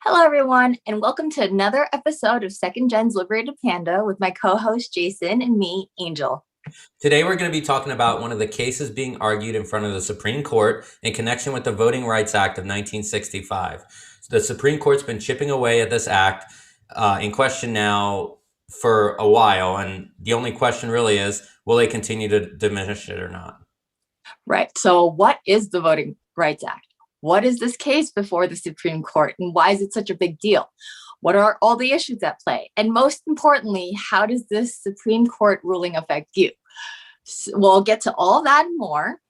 Hello, everyone, and welcome to another episode of Second Gen's Liberated Panda with my co-host Jason and me, Angel. Today, we're going to be talking about one of the cases being argued in front of the Supreme Court in connection with the Voting Rights Act of 1965. So the Supreme Court's been chipping away at this act in question now for a while, and the only question really is, will they continue to diminish it or not? Right. So what is the Voting Rights Act? What is this case before the Supreme Court, and why is it such a big deal? What are all the issues at play? And most importantly, how does this Supreme Court ruling affect you? So we'll get to all that and more.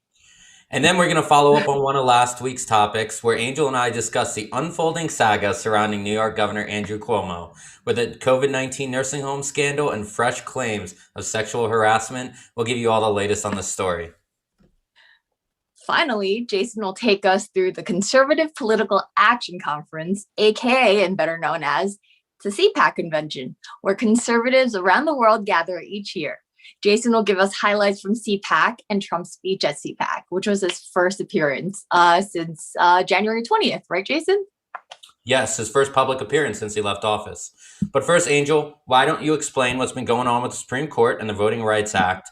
And then we're going to follow up on one of last week's topics where Angel and I discuss the unfolding saga surrounding New York Governor Andrew Cuomo. With the COVID-19 nursing home scandal and fresh claims of sexual harassment, we'll give you all the latest on the story. Finally, Jason will take us through the Conservative Political Action Conference, aka and better known as the Cpac convention, where conservatives around the world gather each year. Jason will give us highlights from Cpac and Trump's speech at Cpac, which was his first appearance since January 20th, right, Jason? Yes, his first public appearance since he left office. But first, Angel, why don't you explain what's been going on with the Supreme Court and the Voting Rights Act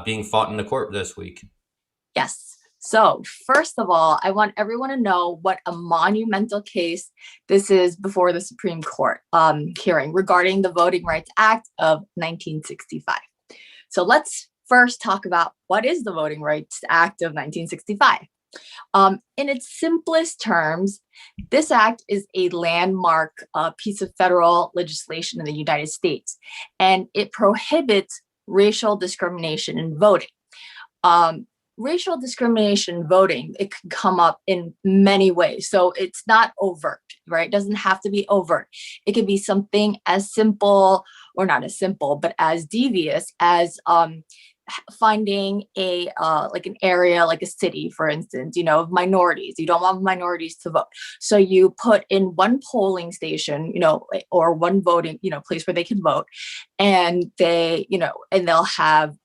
being fought in the court this week? Yes. So first of all, I want everyone to know what a monumental case this is before the Supreme Court hearing regarding the Voting Rights Act of 1965. So let's first talk about what is the Voting Rights Act of 1965. In its simplest terms, this act is a landmark piece of federal legislation in the United States, and it prohibits racial discrimination in voting. Racial discrimination voting, it can come up in many ways. So it's not overt, right? It doesn't have to be overt. It could be something as simple, or not as simple, but as devious as finding a like an area, like a city, for instance, of minorities. You don't want minorities to vote. So you put in one polling station, or one voting, place where they can vote, and and they'll have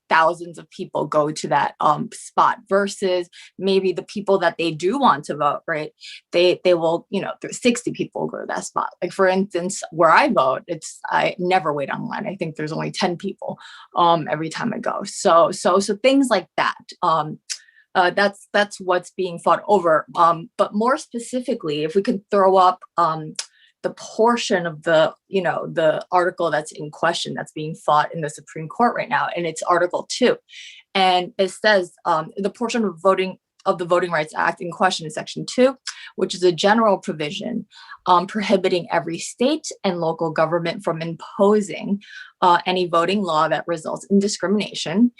thousands of people go to that spot versus maybe the people that they do want to vote, right? They will, 60 people go to that spot. Like for instance, where I vote, I never wait online. I think there's only 10 people every time I go. So things like that. That's what's being fought over. But more specifically, if we could throw up the portion of the article that's in question that's being fought in the Supreme Court right now, and it's Article 2. And it says the portion of the Voting Rights Act in question is Section 2, which is a general provision prohibiting every state and local government from imposing any voting law that results in discrimination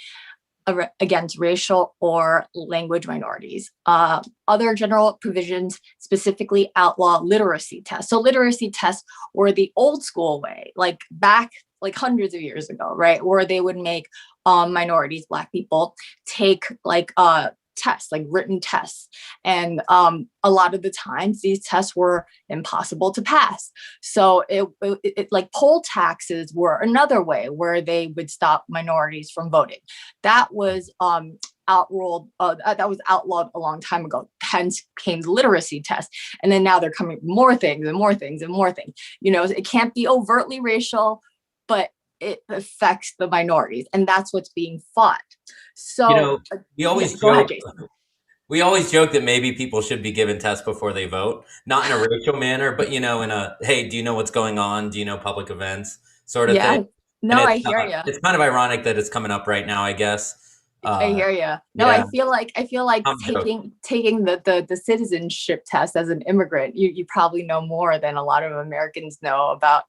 against racial or language minorities. Other general provisions specifically outlaw literacy tests. So literacy tests were the old school way, like back hundreds of years ago, right? Where they would make minorities, Black people, take tests, like written tests. And a lot of the times these tests were impossible to pass. So it like poll taxes were another way where they would stop minorities from voting. That was outlawed a long time ago. Hence came the literacy test. And then now they're coming more things and more things and more things. It can't be overtly racial, but it affects the minorities, and that's what's being fought. So we always joke that maybe people should be given tests before they vote, not in a racial manner, but in a, hey, do you know what's going on? Do you know public events sort of thing? No, I hear you. It's kind of ironic that it's coming up right now, I guess. I hear you. No, yeah. I feel like taking the citizenship test as an immigrant, you probably know more than a lot of Americans know about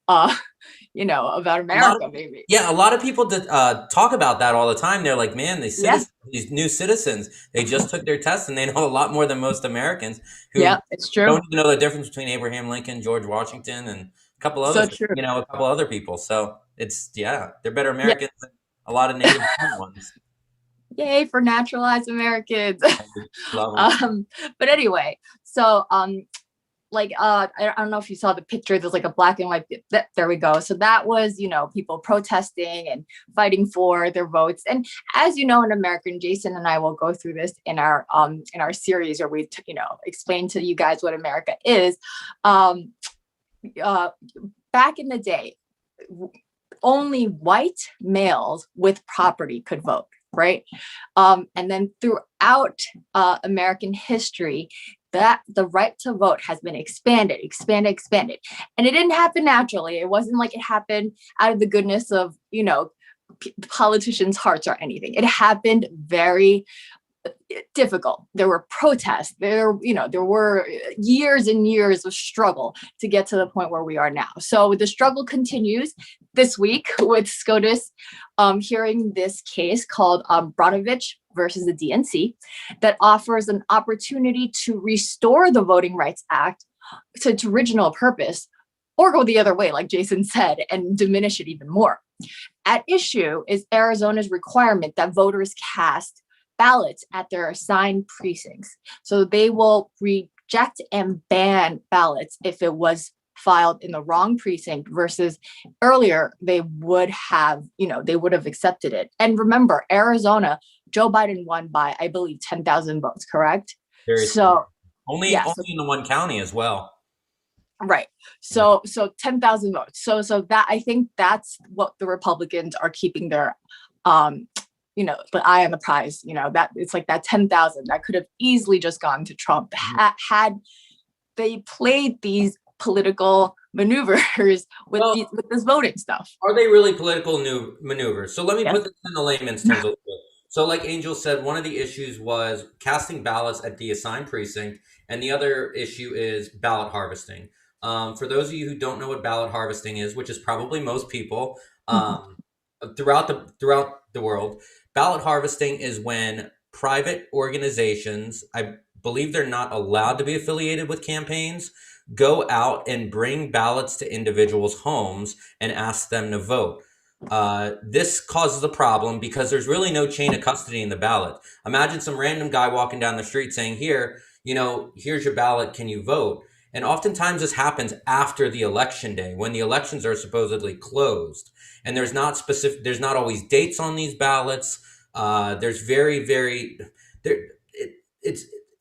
about America, maybe. Yeah, a lot of people talk about that all the time. They're like, man, these new citizens, they just took their test and they know a lot more than most Americans who it's true. Don't even know the difference between Abraham Lincoln, George Washington, and a couple others, a couple other people. So they're better Americans than a lot of native ones. Yay for naturalized Americans. But anyway, so I don't know if you saw the picture, there's like a black and white, there we go. So that was, people protesting and fighting for their votes. And as you know, in America, Jason and I will go through this in our series where we, explain to you guys what America is. Back in the day, only white males with property could vote, right? And then throughout American history, that the right to vote has been expanded. And it didn't happen naturally. It wasn't like it happened out of the goodness of, politicians' hearts or anything. It happened very difficult. There were protests. There were years and years of struggle to get to the point where we are now. So the struggle continues this week with SCOTUS hearing this case called Brnovich versus the DNC that offers an opportunity to restore the Voting Rights Act to its original purpose, or go the other way, like Jason said, and diminish it even more. At issue is Arizona's requirement that voters cast ballots at their assigned precincts. So they will reject and ban ballots if it was filed in the wrong precinct versus earlier they would have accepted it. And remember, Arizona, Joe Biden won by, I believe, 10,000 votes, correct? Only in the one county as well. Right. So 10,000 votes. So that, I think that's what the Republicans are keeping their the eye on the prize, that it's like that 10,000 that could have easily just gone to Trump had they played these political maneuvers with this voting stuff. Are they really political maneuvers? So let me put this in the layman's terms a little bit. So like Angel said, one of the issues was casting ballots at the assigned precinct, and the other issue is ballot harvesting. For those of you who don't know what ballot harvesting is, which is probably most people throughout the world, ballot harvesting is when private organizations, I believe they're not allowed to be affiliated with campaigns, go out and bring ballots to individuals' homes and ask them to vote. This causes a problem because there's really no chain of custody in the ballot. Imagine some random guy walking down the street saying, here's your ballot, can you vote? And oftentimes this happens after the election day when the elections are supposedly closed. And there's not always dates on these ballots. There's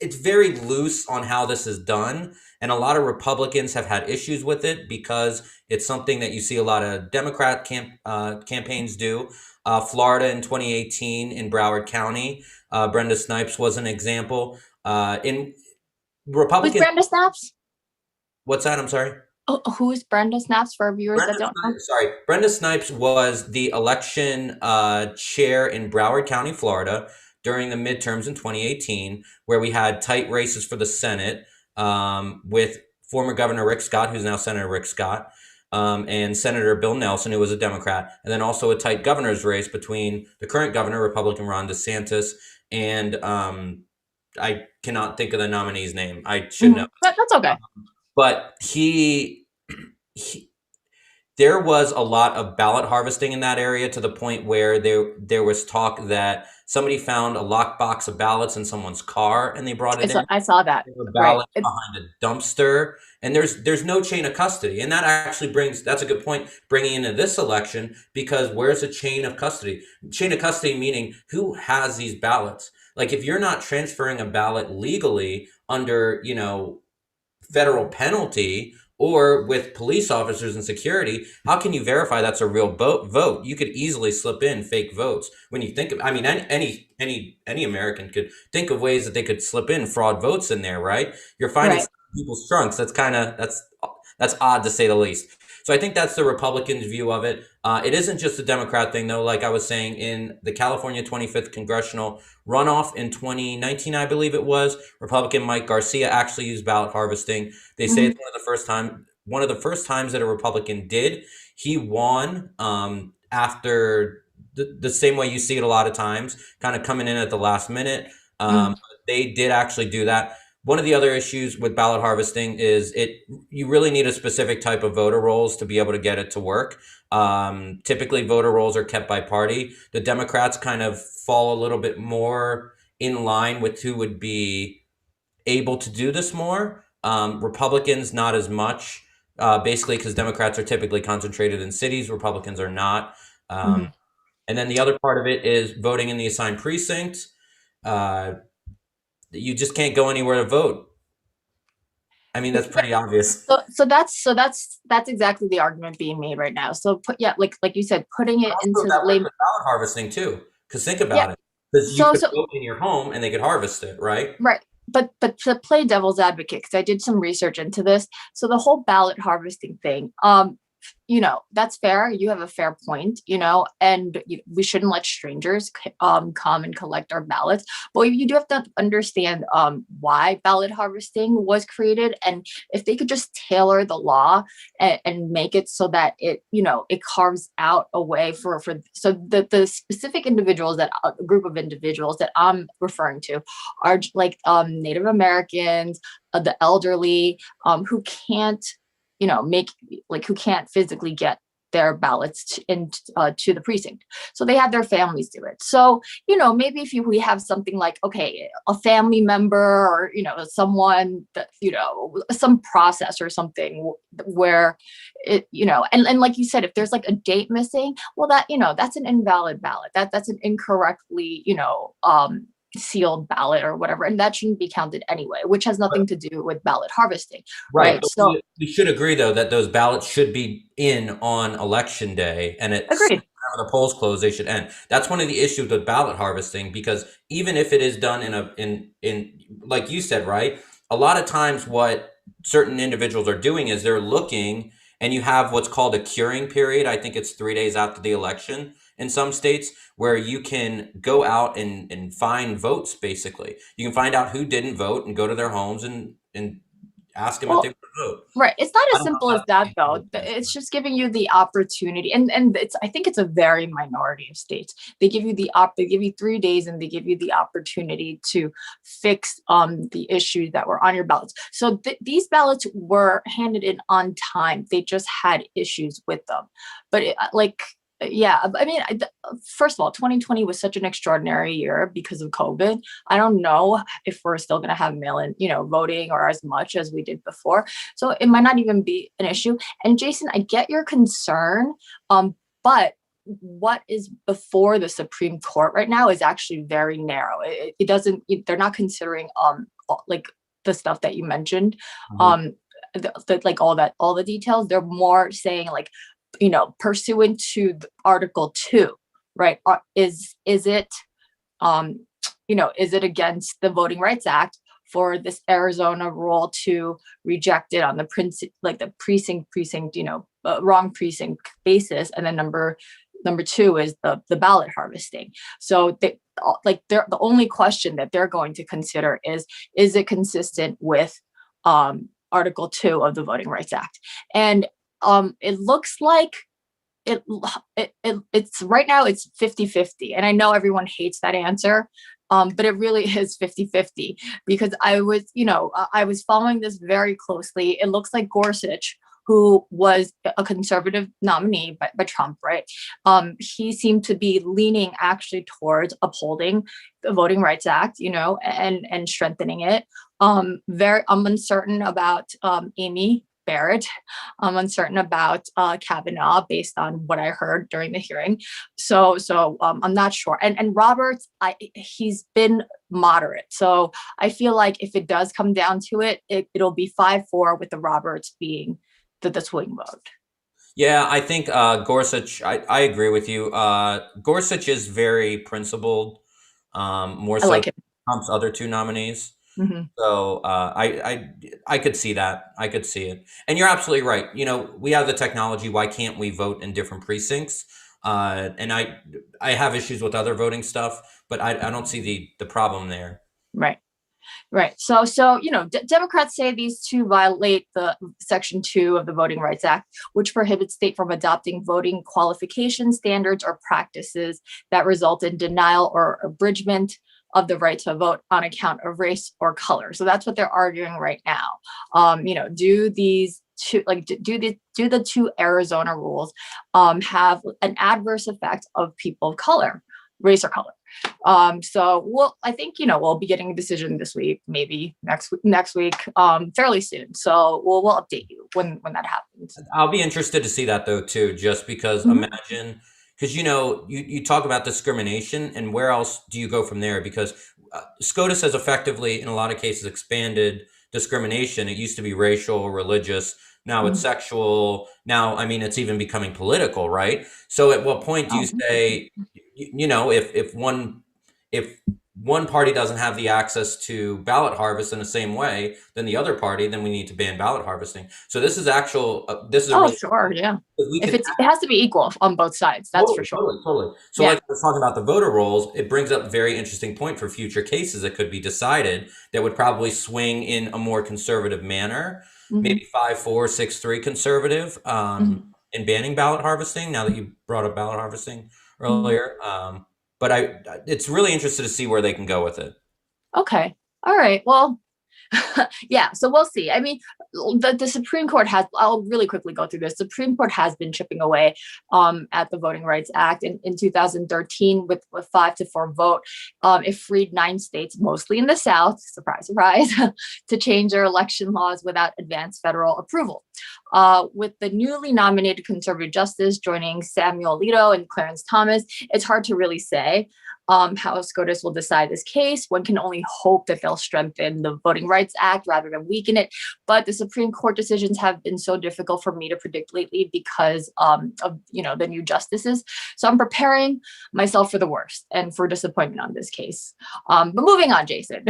it's very loose on how this is done. And a lot of Republicans have had issues with it because it's something that you see a lot of Democrat campaigns do. Florida in 2018 in Broward County, Brenda Snipes was an example. In Republicans, was Brenda Snipes? What's that? I'm sorry. Oh, who's Brenda Snipes for viewers that don't know? Sorry, Brenda Snipes was the election chair in Broward County, Florida, during the midterms in 2018, where we had tight races for the Senate with former Governor Rick Scott, who's now Senator Rick Scott, and Senator Bill Nelson, who was a Democrat, and then also a tight governor's race between the current governor, Republican Ron DeSantis, and I cannot think of the nominee's name. I should know. That's okay. But there was a lot of ballot harvesting in that area to the point where there was talk that somebody found a lockbox of ballots in someone's car and they brought it in. I saw that. There were ballots behind a dumpster, and there's no chain of custody. And that actually that's a good point, bringing into this election, because where's the chain of custody? Chain of custody meaning who has these ballots? Like if you're not transferring a ballot legally under, federal penalty or with police officers and security, how can you verify that's a real vote? You could easily slip in fake votes. When you think of, any American could think of ways that they could slip in fraud votes in there, right? You're finding people's trunks. That's odd to say the least. So I think that's the Republicans' view of it. It isn't just a Democrat thing, though. Like I was saying, in the California 25th congressional runoff in 2019, I believe it was, Republican Mike Garcia actually used ballot harvesting. They say it's one of the first times that a Republican did. He won after the same way you see it a lot of times, kind of coming in at the last minute. They did actually do that. One of the other issues with ballot harvesting is you really need a specific type of voter rolls to be able to get it to work. Typically, voter rolls are kept by party. The Democrats kind of fall a little bit more in line with who would be able to do this more. Republicans, not as much, basically because Democrats are typically concentrated in cities, Republicans are not. And then the other part of it is voting in the assigned precinct. You just can't go anywhere to vote. I mean, that's pretty obvious. So that's exactly the argument being made right now. So like you said, putting it Also, into that the works with ballot harvesting too. Because think yeah. about it. Because you So could vote in your home and they could harvest it, right? right. But to play devil's advocate, because I did some research into this. So the whole ballot harvesting thing, that's fair. You have a fair point, and we shouldn't let strangers come and collect our ballots. But you do have to understand why ballot harvesting was created, and if they could just tailor the law and make it so that it carves out a way for so the specific individuals that a group of individuals that I'm referring to are like Native Americans, the elderly, who can't who can't physically get their ballots to the precinct. So they have their families do it. So, maybe if we have something like, okay, a family member or, someone that, some process or something where it, and like you said, if there's like a date missing, well, that's an invalid ballot. That's an incorrectly, sealed ballot or whatever, and that shouldn't be counted anyway, which has nothing to do with ballot harvesting, right? So we should agree though that those ballots should be in on election day, and agreed. whenever the polls close, they should end. That's one of the issues with ballot harvesting, because even if it is done in like you said, right, a lot of times what certain individuals are doing is they're looking, and you have what's called a curing period. I think it's 3 days after the election in some states, where you can go out and find votes. Basically, you can find out who didn't vote and go to their homes and ask them if they would vote. Right. It's not as simple as that, though. It's just giving you the opportunity, and I think it's a very minority of states. They give you they give you 3 days, and they give you the opportunity to fix the issues that were on your ballots. So these ballots were handed in on time. They just had issues with them, but yeah, I mean, first of all, 2020 was such an extraordinary year because of COVID. I don't know if we're still going to have mail-in, voting or as much as we did before. So it might not even be an issue. And Jason, I get your concern, but what is before the Supreme Court right now is actually very narrow. It doesn't. They're not considering like the stuff that you mentioned, all the details. They're more saying like, pursuant to Article 2, right? Is it, is it against the Voting Rights Act for this Arizona rule to reject it on the precinct, wrong precinct basis? And then number 2 is the ballot harvesting. So the only question that they're going to consider is it consistent with Article 2 of the Voting Rights Act? And it looks like it's right now it's 50-50. And I know everyone hates that answer, but it really is 50-50, because I was following this very closely. It looks like Gorsuch, who was a conservative nominee by Trump, right? He seemed to be leaning actually towards upholding the Voting Rights Act, and strengthening it. I'm uncertain about Amy Barrett. I'm uncertain about Kavanaugh based on what I heard during the hearing. So I'm not sure. And Roberts, he's been moderate. So I feel like if it does come down to it, it'll be 5-4 with the Roberts being the swing vote. Yeah, I think Gorsuch, I agree with you. Gorsuch is very principled, more so like than Trump's other 2 nominees. Mm-hmm. So I could see that. I could see it. And you're absolutely right. We have the technology. Why can't we vote in different precincts? And I have issues with other voting stuff, but I don't see the problem there. Right. So Democrats say these 2 violate the Section 2 of the Voting Rights Act, which prohibits states from adopting voting qualification standards or practices that result in denial or abridgment of the right to vote on account of race or color. So that's what they're arguing right now. Do these 2, do the 2 Arizona rules have an adverse effect of people of color, race or color? So I think, we'll be getting a decision this week, maybe next week, fairly soon. So we'll update you when that happens. I'll be interested to see that though too, just because imagine, because you talk about discrimination, and where else do you go from there? Because SCOTUS has effectively, in a lot of cases, expanded discrimination. It used to be racial, religious. Now it's sexual. Now, I mean, it's even becoming political, right? So at what point do you say, if one party doesn't have the access to ballot harvest in the same way than the other party, then we need to ban ballot harvesting. So this is sure, yeah. It has to be equal on both sides, that's for sure. Totally. So like we're talking about the voter rolls, it brings up a very interesting point for future cases that could be decided that would probably swing in a more conservative manner, maybe 5-4, 6-3 conservative in banning ballot harvesting, now that you brought up ballot harvesting earlier. But it's really interested to see where they can go with it. Okay. All right. Well, yeah, so we'll see. I mean, the Supreme Court I'll really quickly go through this. The Supreme Court has been chipping away at the Voting Rights Act. In 2013, with 5-4 vote, it freed 9 states, mostly in the South, surprise, surprise, to change their election laws without advance federal approval. With the newly nominated conservative justice joining Samuel Alito and Clarence Thomas, it's hard to really say how SCOTUS will decide this case. One can only hope that they'll strengthen the Voting Rights Act rather than weaken it. But the Supreme Court decisions have been so difficult for me to predict lately because of the new justices. So I'm preparing myself for the worst and for disappointment on this case. But moving on, Jason.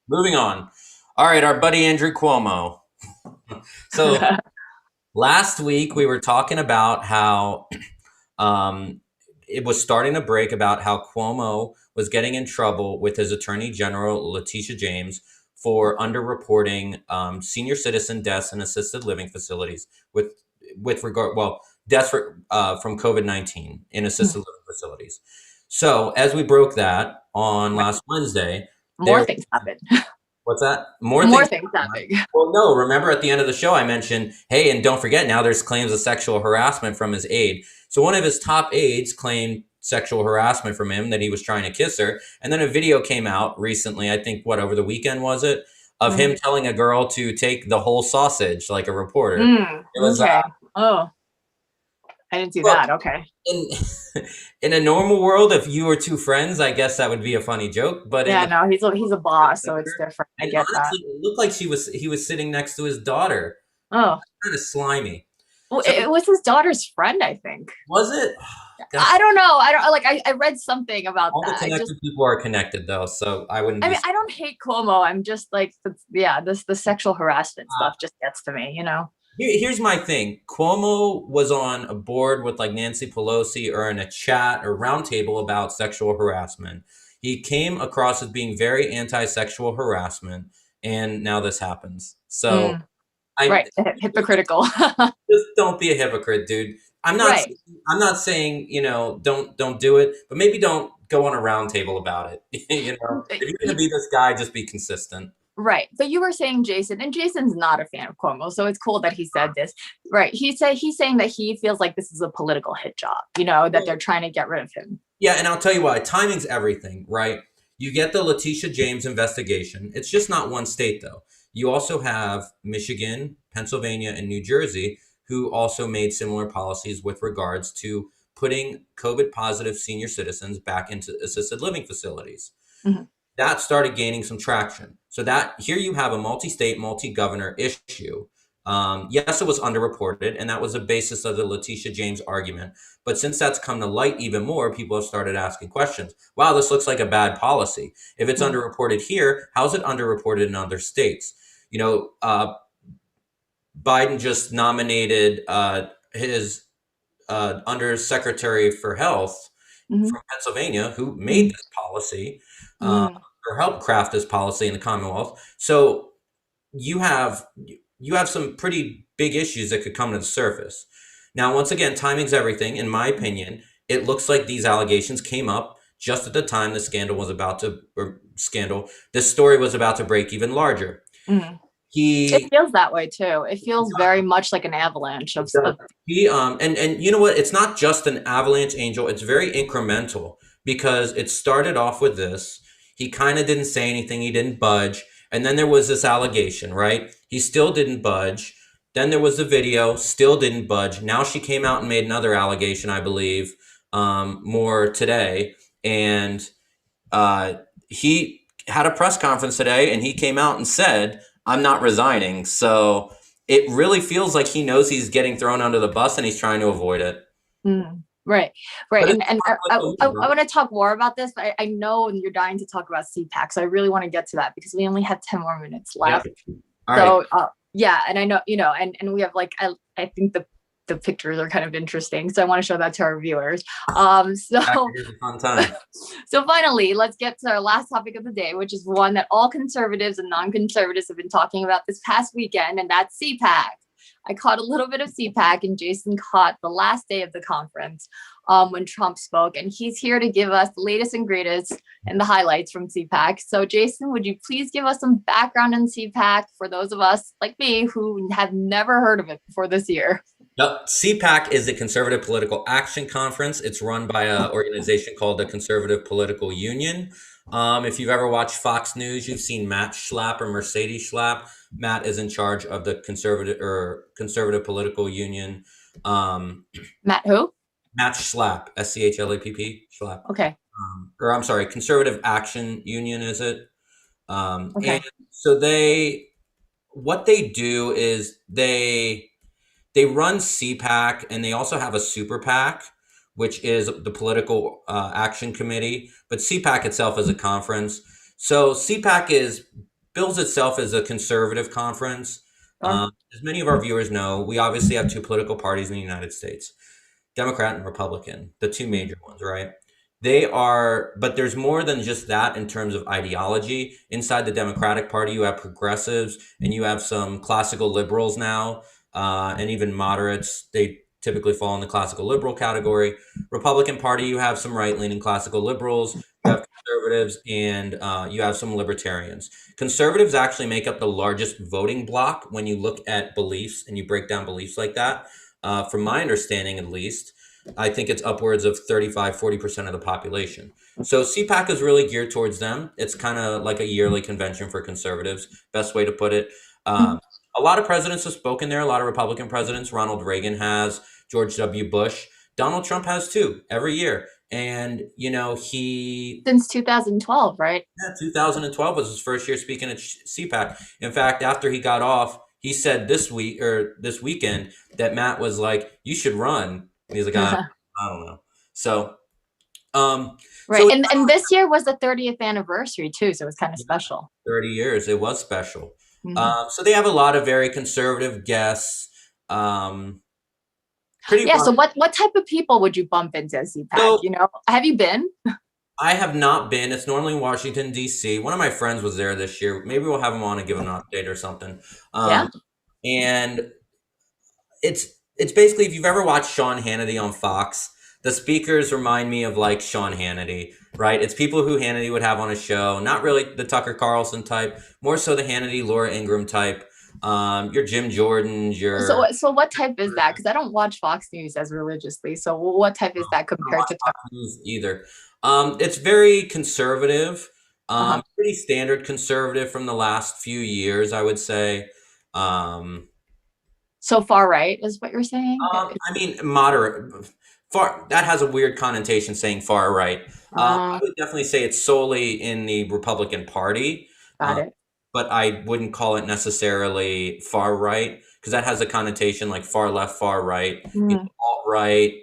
Moving on. All right, our buddy Andrew Cuomo. So last week we were talking about how it was starting to break about how Cuomo was getting in trouble with his Attorney General, Letitia James, for underreporting senior citizen deaths in assisted living facilities with regard, deaths from COVID-19 in assisted living facilities. So as we broke that on last Wednesday, more things happened. What's that? More things happened. Well, no, remember at the end of the show, I mentioned, hey, and don't forget, now there's claims of sexual harassment from his aide. So one of his top aides claimed sexual harassment from him, that he was trying to kiss her. And then a video came out recently, I think, over the weekend was it, of him telling a girl to take the whole sausage like a reporter. It was okay. I didn't see that. Okay. In a normal world, if you were two friends, I guess that would be a funny joke. But he's a boss, so it's different. I get that. It looked like he was sitting next to his daughter. Oh, kind of slimy. Well, it was his daughter's friend, I think. Was it? I don't know. I read something about all that. All the connected people are connected, though, so I wouldn't. I mean, I don't hate Cuomo. I'm just like, the sexual harassment stuff just gets to me, Here's my thing. Cuomo was on a board with like Nancy Pelosi or in a chat or roundtable about sexual harassment. He came across as being very anti-sexual harassment, and now this happens. So, hypocritical. Just don't be a hypocrite, dude. I'm not saying don't do it, but maybe don't go on a roundtable about it. If you're gonna be this guy, just be consistent. Right. But you were saying Jason, and Jason's not a fan of Cuomo, so it's cool that he said this. Right. He's saying that he feels like this is a political hit job, that they're trying to get rid of him. Yeah, and I'll tell you why. Timing's everything, right? You get the Letitia James investigation. It's just not one state, though. You also have Michigan, Pennsylvania, and New Jersey, who also made similar policies with regards to putting COVID-positive senior citizens back into assisted living facilities. Mm-hmm. That started gaining some traction. So that here you have a multi-state, multi-governor issue. Yes, it was underreported, and that was the basis of the Letitia James argument. But since that's come to light even more, people have started asking questions. Wow, this looks like a bad policy. If it's underreported here, how is it underreported in other states? Biden just nominated his Undersecretary for Health from Pennsylvania, who made this policy. Or help craft this policy in the Commonwealth. So you have some pretty big issues that could come to the surface. Now, once again, timing's everything. In my opinion, it looks like these allegations came up just at the time the this story was about to break even larger. It feels that way too. It feels very much like an avalanche of stuff. And you know what? It's not just an avalanche, Angel. It's very incremental. because it started off with this. He kind of didn't say anything. He didn't budge. And then there was this allegation, right? He still didn't budge. Then there was the video, still didn't budge. Now she came out and made another allegation, I believe, more today. And he had a press conference today and he came out and said, I'm not resigning. So it really feels like he knows he's getting thrown under the bus and he's trying to avoid it. Right. And I want to talk more about this, but I know you're dying to talk about Cpac, so I really want to get to that because we only have 10 more minutes left. Yeah. All right. Yeah, and I know, and we have like, I think the pictures are kind of interesting, so I want to show that to our viewers. Here's a fun time. So finally, let's get to our last topic of the day, which is one that all conservatives and non-conservatives have been talking about this past weekend, and that's Cpac. I caught a little bit of Cpac, and Jason caught the last day of the conference when Trump spoke, and he's here to give us the latest and greatest and the highlights from Cpac. So Jason, would you please give us some background on Cpac for those of us like me who have never heard of it before this year? Yep. Cpac is the Conservative Political Action Conference. It's run by an organization called the Conservative Political Union. If you've ever watched Fox News, you've seen Matt Schlapp or Mercedes Schlapp. Matt is in charge of the Conservative Political Union. Matt who? Matt Schlapp, SCHLAPP, Schlapp. Okay. Or I'm sorry, Conservative Action Union, is it? Okay. And so what they do is they run Cpac, and they also have a super PAC, which is the Political Action Committee. But Cpac itself is a conference. So Cpac bills itself as a conservative conference. As many of our viewers know, we obviously have two political parties in the United States, Democrat and Republican, the two major ones, right? But there's more than just that in terms of ideology. Inside the Democratic Party, you have progressives and you have some classical liberals now, and even moderates. They typically fall in the classical liberal category. Republican Party, you have some right-leaning classical liberals, you have conservatives, and you have some libertarians. Conservatives actually make up the largest voting bloc when you look at beliefs and you break down beliefs like that. From my understanding, at least, I think it's upwards of 35-40% of the population. So Cpac is really geared towards them. It's kind of like a yearly convention for conservatives, best way to put it. A lot of presidents have spoken there, a lot of Republican presidents. Ronald Reagan has, George W. Bush. Donald Trump has too, every year. And, since 2012, right? Yeah, 2012 was his first year speaking at Cpac. In fact, after he got off, he said this weekend that Matt was like, you should run. And he's like, I don't know. So, right. So and this year was the 30th anniversary too. So it was kind of special. 30 years. It was special. So they have a lot of very conservative guests. So what type of people would you bump into at Cpac? So, have you been? I have not been. It's normally in Washington, D.C. One of my friends was there this year. Maybe we'll have him on and give him an update or something. And it's basically, if you've ever watched Sean Hannity on Fox, the speakers remind me of like Sean Hannity, right? It's people who Hannity would have on a show, not really the Tucker Carlson type, more so the Hannity, Laura Ingraham type. Your Jim Jordan, So what type is that? Because I don't watch Fox News as religiously. So what type is that compared to Fox News either? It's very conservative, pretty standard conservative from the last few years, I would say. So far right is what you're saying? I mean, moderate. Far, that has a weird connotation saying far right. I would definitely say it's solely in the Republican Party. Got it. But I wouldn't call it necessarily far right, because that has a connotation like far left, far right, alt right,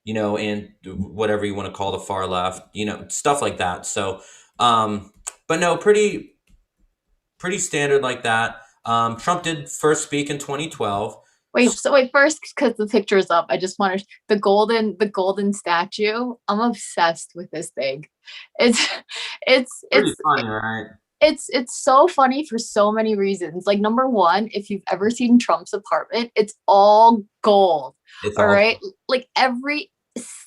and whatever you want to call the far left, stuff like that. So, but no, pretty standard like that. Trump did first speak in 2012. Wait, first, because the picture's up, I just want to, the golden statue. I'm obsessed with this thing. It's funny, right? It's so funny for so many reasons. Like, number one, if you've ever seen Trump's apartment, it's all gold. All right. Like every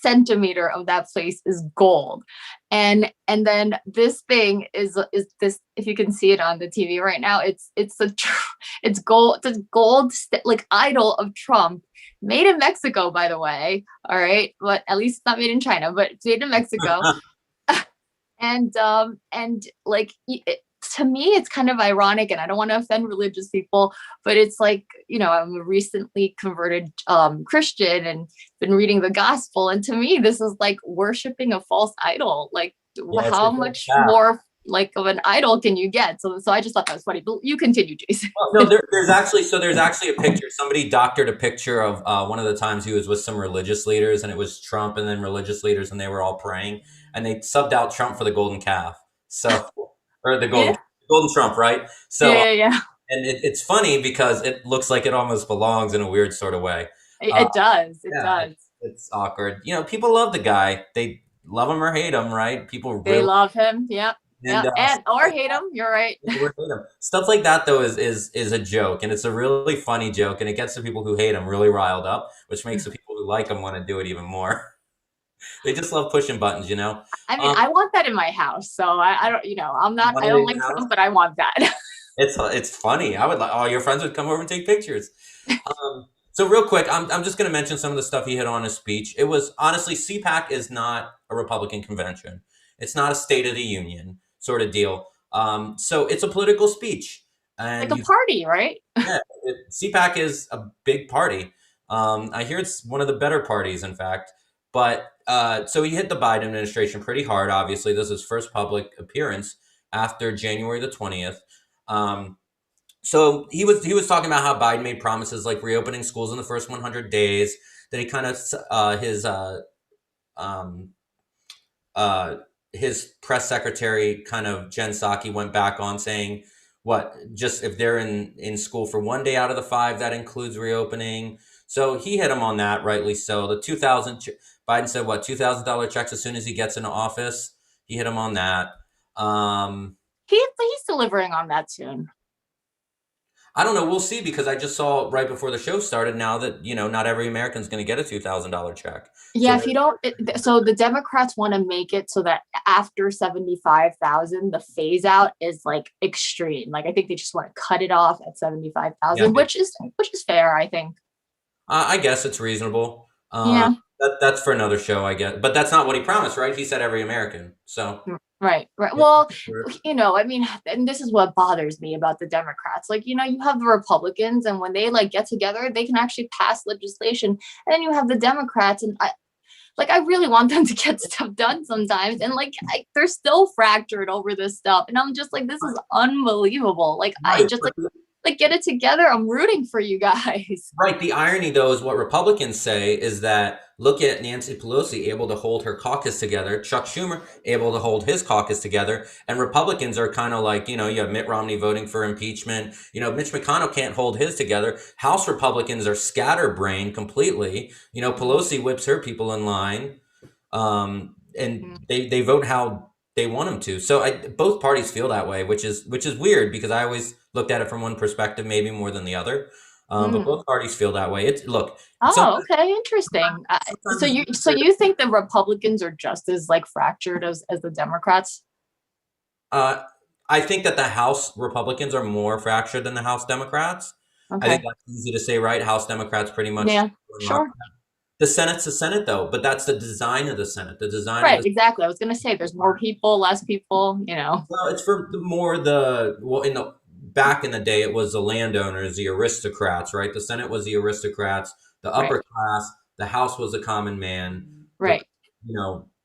centimeter of that place is gold. And then this thing is this, if you can see it on the TV right now, it's gold. It's a gold like idol of Trump, made in Mexico, by the way. All right. But at least it's not made in China, but it's made in Mexico. and like to me it's kind of ironic, and I don't want to offend religious people, but it's like, I'm a recently converted Christian and been reading the gospel, and to me this is like worshiping a false idol. Like, Yeah, it's how a much more like of an idol can you get? So I just thought that was funny, but you continue, Jason. No, there's actually a picture. Somebody doctored a picture of one of the times he was with some religious leaders, and it was Trump and then religious leaders, and they were all praying, and they subbed out Trump for the golden calf. So, or the Yeah, golden Trump, right? So, yeah. and it's funny because it looks like it almost belongs in a weird sort of way. It does. It Yeah, does. it's awkward. People love the guy. They love him or hate him, right? People They really love him. Yep. and Yeah. And or hate him. You're right. stuff like that though is a joke, and it's a really funny joke, and it gets the people who hate him really riled up, which makes the people who like him want to do it even more. They just love pushing buttons. I mean, I want that in my house. So I don't, I don't like Trump, but I want that. It's funny. I would like all your friends would come over and take pictures. So real quick, I'm just going to mention some of the stuff he hit on in his speech. It was honestly, Cpac is not a Republican convention. It's not a State of the Union sort of deal. So it's a political speech, and like a party, right? yeah, Cpac is a big party. I hear it's one of the better parties, in fact. But so he hit the Biden administration pretty hard. Obviously, this is his first public appearance after January the 20th. So he was talking about how Biden made promises like reopening schools in the first 100 days. That he kind of his press secretary, kind of Jen Psaki, went back on saying, what, just if they're in school for 1 day out of the 5, that includes reopening. So he hit him on that, rightly so. The Biden said, what, $2,000 checks as soon as he gets into office. He hit him on that. He's delivering on that soon. I don't know. We'll see, because I just saw right before the show started now that, not every American's going to get a $2,000 check. Yeah, so if you don't, so the Democrats want to make it so that after 75,000, the phase out is like extreme. Like, I think they just want to cut it off at 75,000, which is fair, I think. I guess it's reasonable. Yeah. That's for another show, I guess. But that's not what he promised, right? He said every American. So. Right. Well, I mean, and this is what bothers me about the Democrats. Like, you have the Republicans, and when they like get together, they can actually pass legislation. And then you have the Democrats, and I really want them to get stuff done sometimes. And like, they're still fractured over this stuff. And I'm just like, this is unbelievable. Like, I just like get it together. I'm rooting for you guys. Right. The irony, though, is what Republicans say is that look at Nancy Pelosi able to hold her caucus together, Chuck Schumer able to hold his caucus together, and Republicans are kind of like, you have Mitt Romney voting for impeachment. Mitch McConnell can't hold his together. House Republicans are scatterbrained completely. Pelosi whips her people in line, and they vote how they want them to. So both parties feel that way, which is weird, because I always looked at it from one perspective, maybe more than the other. But both parties feel that way. Okay, interesting. So you think the Republicans are just as like fractured as the Democrats? I think that the House Republicans are more fractured than the House Democrats. Okay. I think that's easy to say, right? House Democrats pretty much. Yeah, sure. The Senate's the Senate, though, but that's the design of the Senate. The design, right? Exactly. I was going to say there's more people, less people. Well, it's for back in the day, it was the landowners, the aristocrats, right? The Senate was the aristocrats, the upper class. The House was the common man, right?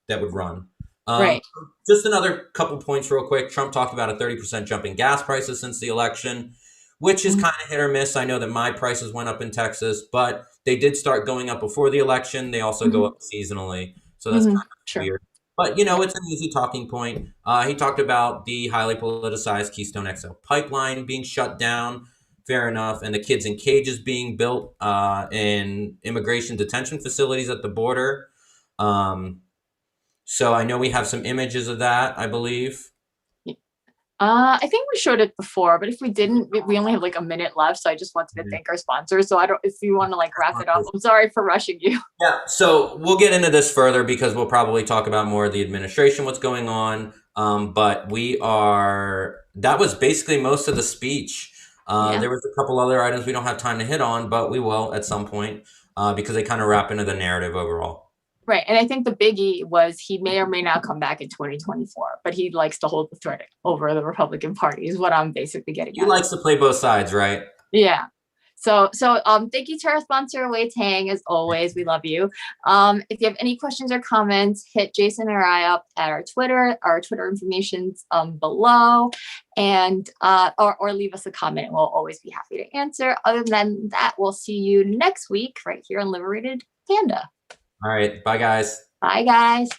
That would run. Right. Just another couple points real quick. Trump talked about a 30% jump in gas prices since the election, which is kind of hit or miss. I know that my prices went up in Texas, but they did start going up before the election. They also go up seasonally. So that's kind of weird. But, it's an easy talking point. He talked about the highly politicized Keystone XL pipeline being shut down. Fair enough. And the kids in cages being built in immigration detention facilities at the border. So I know we have some images of that, I believe. I think we showed it before, but if we didn't, we only have like a minute left. So I just wanted to thank our sponsors. So if you want to like wrap it up, I'm sorry for rushing you. Yeah. So we'll get into this further because we'll probably talk about more of the administration, what's going on. But that was basically most of the speech. There was a couple other items we don't have time to hit on, but we will at some point because they kind of wrap into the narrative overall. Right. And I think the biggie was he may or may not come back in 2024, but he likes to hold the threat over the Republican Party is what I'm basically getting at. He likes to play both sides, right? Yeah. So thank you to our sponsor, Wei Tang, as always. We love you. If you have any questions or comments, hit Jason or I up at our Twitter information's below, and or leave us a comment. We'll always be happy to answer. Other than that, we'll see you next week right here on Liberated Panda. All right. Bye, guys. Bye, guys.